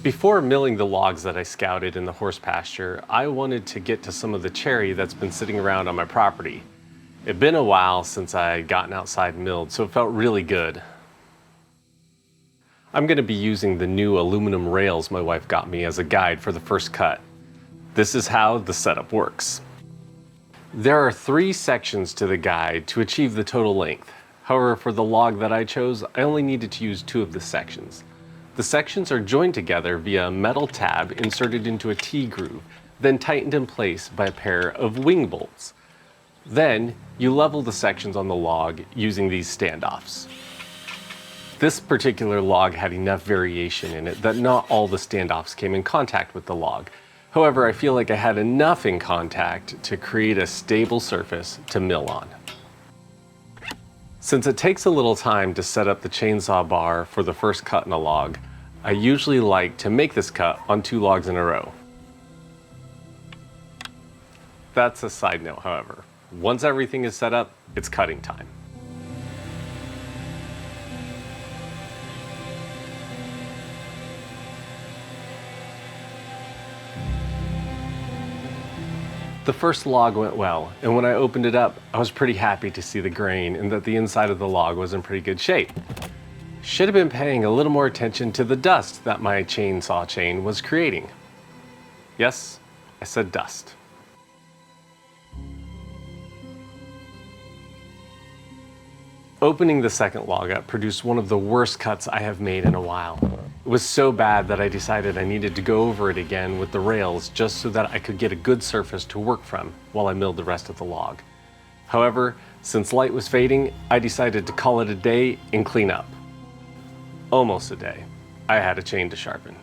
Before milling the logs that I scouted in the horse pasture, I wanted to get to some of the cherry that's been sitting around on my property. It'd been a while since I had gotten outside and milled, so it felt really good. I'm going to be using the new aluminum rails my wife got me as a guide for the first cut. This is how the setup works. There are 3 sections to the guide to achieve the total length. However, for the log that I chose, I only needed to use 2 of the sections. The sections are joined together via a metal tab inserted into a T-groove, then tightened in place by a pair of wing bolts. Then, you level the sections on the log using these standoffs. This particular log had enough variation in it that not all the standoffs came in contact with the log. However, I feel like I had enough in contact to create a stable surface to mill on. Since it takes a little time to set up the chainsaw bar for the first cut in a log, I usually like to make this cut on 2 logs in a row. That's a side note, however. Once everything is set up, it's cutting time. The first log went well, and when I opened it up, I was pretty happy to see the grain and that the inside of the log was in pretty good shape. Should have been paying a little more attention to the dust that my chainsaw chain was creating. Yes, I said dust. Opening the second log up produced one of the worst cuts I have made in a while. It was so bad that I decided I needed to go over it again with the rails just so that I could get a good surface to work from while I milled the rest of the log. However, since light was fading, I decided to call it a day and clean up. Almost a day. I had a chain to sharpen.